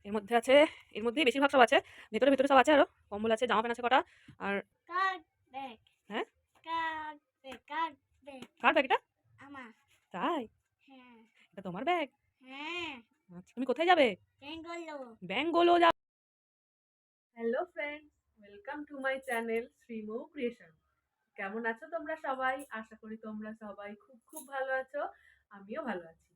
এর মধ্যে আছে, এর মধ্যেই বেশিরভাগ সব আছে, ভেতরে ভেতরে সব আছে, আরো কম্বল আছে, জামা প্যান্ট আছে কটা। আর হ্যাঁ, কার ব্যাগ এটা? তাই? এটা তোমার ব্যাগ? আচ্ছা, তুমি কোথায় যাবে? ব্যাঙ্গালোর যাবে। Hello friends, welcome to my channel Srimou creation. কেমন আছো তোমরা সবাই? আশা করি তোমরা সবাই খুব খুব ভালো আছো। আমিও ভালো আছি।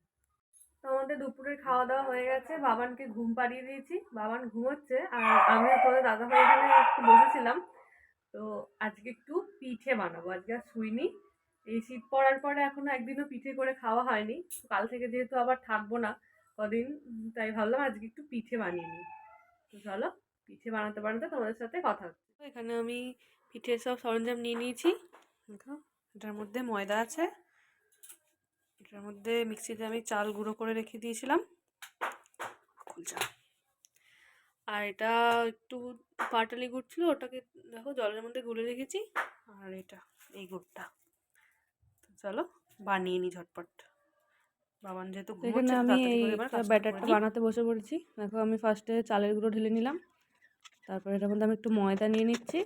তো আমাদের দুপুরের খাওয়া দাওয়া হয়ে গেছে, বাবানকে ঘুম পাড়িয়ে দিয়েছি, বাবান ঘুমোচ্ছে আর আমিও তোদের দাদাভাই এখানে একটু বসেছিলাম। তো আজকে একটু পিঠে বানাবো, আজকে আর শুইনি। এই শীত পড়ার পরে এখনো একদিনও পিঠে করে খাওয়া হয়নি। কাল থেকে যেহেতু আবার থাকবো না কদিন, তাই ভাবলাম আজকে একটু পিঠে বানিয়ে নিই। তো চলো পিঠে বানাতে বানাতে তোমাদের সাথে কথা হচ্ছে। এখানে আমি পিঠের সব সরঞ্জাম নিয়ে নিয়েছি। দেখো, এটার মধ্যে ময়দা আছে, এটার মধ্যে মিক্সিতে আমি চাল গুঁড়ো করে রেখে দিয়েছিলাম, আর এটা একটু পাটালি গুড় ছিল, ওটাকে দেখো জলের মধ্যে গুলে রেখেছি। আর এটা এই গুড়টা, চলো বানিয়ে নি ঝটপট। বাবান যেহেতু ঘুমোচ্ছে, আমি এই ব্যাটারটা বানাতে বসে পড়েছি। দেখো আমি ফার্স্টে চালের গুঁড়ো ঢেলে নিলাম, তারপরে এটার মধ্যে আমি একটু ময়দা নিয়ে নিচ্ছি।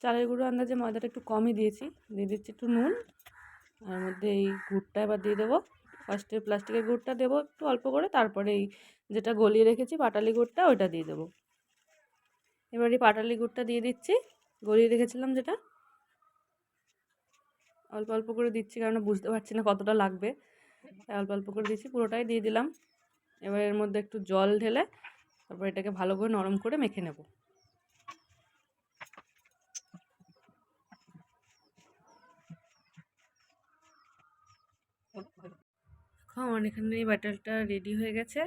চালের গুঁড়ো আন্দাজে ময়দাটা একটু কমই দিয়েছি, দিয়ে দিচ্ছি একটু নুন। আর মধ্যে এই গুড়টা এবার দিয়ে দেবো। ফার্স্টে প্লাস্টিকের গুড়টা দেবো একটু অল্প করে, তারপরে এই যেটা গলিয়ে রেখেছি পাটালি গুড়টা, ওইটা দিয়ে দেবো। এবার এই পাটালি গুড়টা দিয়ে দিচ্ছি, গলিয়ে রেখেছিলাম যেটা, অল্প অল্প করে দিচ্ছি কারণ বুঝতে পারছি না কতটা লাগবে, অল্প অল্প করে দিচ্ছি, পুরোটাই দিয়ে দিলাম। এবার এর মধ্যে একটু জল ঢেলে তারপর এটাকে ভালো করে নরম করে মেখে নেব। আমার এখানে এই ব্যাটারটা রেডি হয়ে গেছে।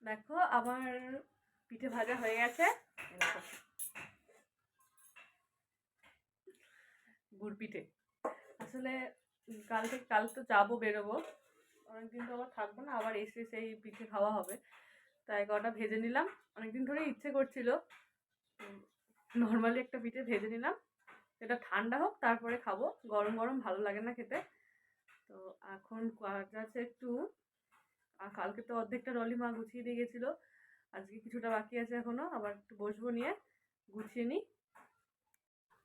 দেখো আমার পিঠে ভাজা হয়ে গেছে, গুড় পিঠে। আসলে কাল তো যাবো, বেরোবো, অনেকদিন তো আবার থাকবো না, আবার এসে সেই পিঠে খাওয়া হবে, তাই কটা ভেজে নিলাম। অনেকদিন ধরে ইচ্ছে করছিল, নর্মালি একটা পিঠে ভেজে নিলাম, এটা ঠান্ডা হোক তারপরে খাবো, গরম গরম ভালো লাগে না খেতে। তো এখন কাজ আছে একটু, আর কালকে তো অর্ধেকটা রলি মা গুছিয়ে দিয়ে গেছিলো, আজকে কিছুটা বাকি আছে এখনো, আবার একটু বসবো নিয়ে গুছিয়ে নিই।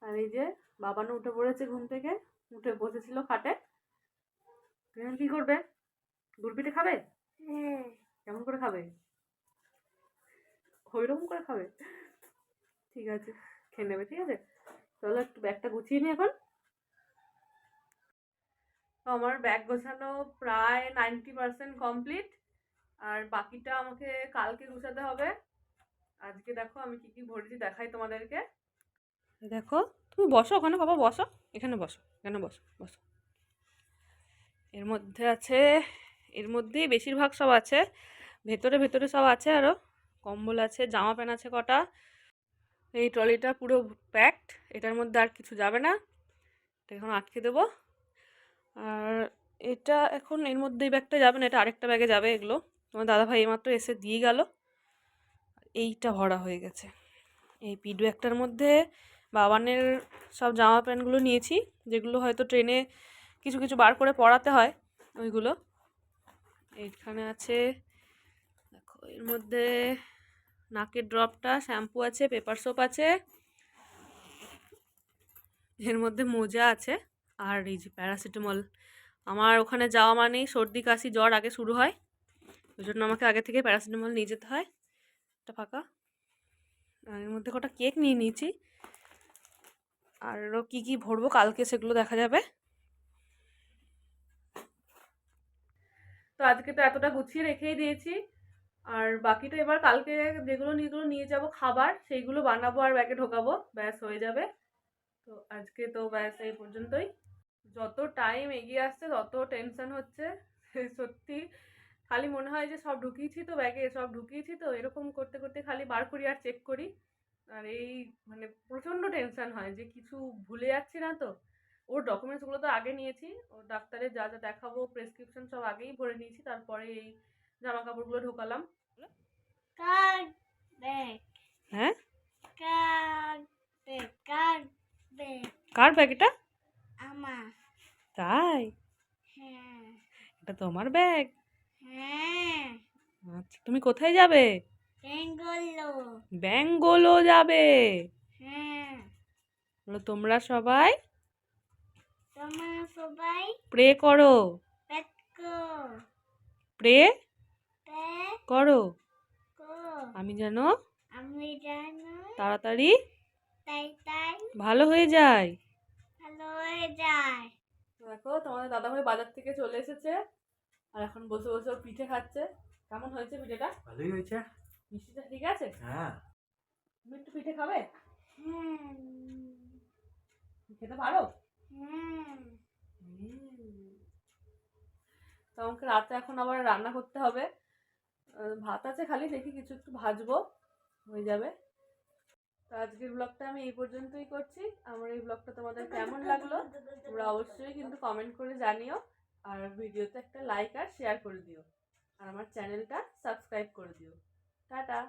আর এই যে বাবানও উঠে পড়েছে ঘুম থেকে, উঠে বসেছিল খাটে। তুমি কি করবে? গুড় পিঠে খাবে? কেমন করে খাবে? ওইরকম করে খাবে? ঠিক আছে, খেয়ে নেবে, ঠিক আছে। চলো একটু ব্যাগটা গুছিয়ে নিই এখন। তো আমার ব্যাগ গোছানো প্রায় 90% কমপ্লিট, আর বাকিটা আমাকে কালকে গুছাতে হবে। আজকে দেখো আমি কি কি ভরেছি দেখাই তোমাদেরকে। দেখো, তুমি বসো ওখানে, বাবা বসো, এখানে বসো, এখানে বসো বসো। এর মধ্যে আছে, এর মধ্যেই বেশিরভাগ সব আছে, ভেতরে ভেতরে সব আছে, আরও কম্বল আছে, জামা প্যান্ট আছে কটা। এই ট্রলিটা পুরো প্যাকড, এটার মধ্যে আর কিছু যাবে না, এটা এখন আটকে দেবো। আর এটা এখন এর মধ্যে এই ব্যাগটা যাবে না, এটা আরেকটা ব্যাগে যাবে। এগুলো তোমার দাদাভাই এইমাত্র এসে দিয়ে গেল। এইটা ভরা হয়ে গেছে। এই পিড ব্যাগটার মধ্যে বাবানের সব জামা প্যান্টগুলো নিয়েছি, যেগুলো হয়তো ট্রেনে কিছু কিছু বার করে পরাতে হয়, ওইগুলো এইখানে আছে। দেখো এর মধ্যে নাকের ড্রপটা, শ্যাম্পু আছে, পেপার সোপ আছে, এর মধ্যে মোজা আছে আর এই যে প্যারাসিটামল। আমার ওখানে যাওয়া মানেই সর্দি কাশি জ্বর আগে শুরু হয়, ওই জন্য আমাকে আগে থেকে প্যারাসিটামল নিয়ে যেতে হয়। এটা ফাঁকা, আর এর মধ্যে কটা কেক নিয়ে নিয়েছি, আরও কী কী ভরবো কালকে সেগুলো দেখা যাবে। তো আজকে তো এতটা গুছিয়ে রেখেই দিয়েছি, আর বাকিটা এবার কালকে যেগুলো নিয়ে যাব খাবার সেইগুলো বানাবো আর ব্যাগে ঢোকাবো, ব্যাস হয়ে যাবে। তো আজকে তো ব্যাস এই পর্যন্তই। যত টাইম এগিয়ে আসছে তত টেনশন হচ্ছে সত্যি। খালি মনে হয় যে সব ঢুকিয়েছি তো ব্যাগে, সব ঢুকিয়েছি তো, এরকম করতে করতে খালি বার করি আর চেক করি। আর এই মানে প্রচণ্ড টেনশন হয় যে কিছু ভুলে যাচ্ছি না তো। ওর ডকুমেন্টসগুলো তো আগে নিয়েছি, ওর ডাক্তারে যা যা দেখাবো প্রেসক্রিপশন সব আগেই ভরে নিয়েছি, তারপরে এই জামা কাপড়গুলো ঢোকালাম। হ্যাঁ, কার ব্যাগ এটা? আমার। তাই? হ্যাঁ। এটা তোমার ব্যাগ? হ্যাঁ। আচ্ছা, তুমি কোথায় যাবে? ব্যাঙ্গালোর যাবে? হ্যাঁ। বলো তোমরা সবাই প্রে করো। প্রে করো আমি যেন তাড়াতাড়ি ভালো হয়ে যায়। দেখো তোমাদের দাদাভাই বাজার থেকে চলে এসেছে, আর এখন বসে বসে পিঠে খাচ্ছে। কেমন হয়েছে পিঠেটা? ভালোই হয়েছে। মিষ্টিটা ঠিক আছে? হ্যাঁ। তুমি একটু পিঠে খাবে? খেতে পারো? তো আমাকে রাতে এখন আবার রান্না করতে হবে। ভাত আছে খালি, দেখি কিছু একটু ভাজবো, হয়ে যাবে। তো আজকের ব্লগটা আমি এই পর্যন্তই করছি। আমার এই ব্লগটা তোমাদের কেমন লাগলো তোমরা অবশ্যই কিন্তু কমেন্ট করে জানিও, আর ভিডিওতে একটা লাইক আর শেয়ার করে দিও, আর আমার চ্যানেলটা সাবস্ক্রাইব করে দিও। টাটা।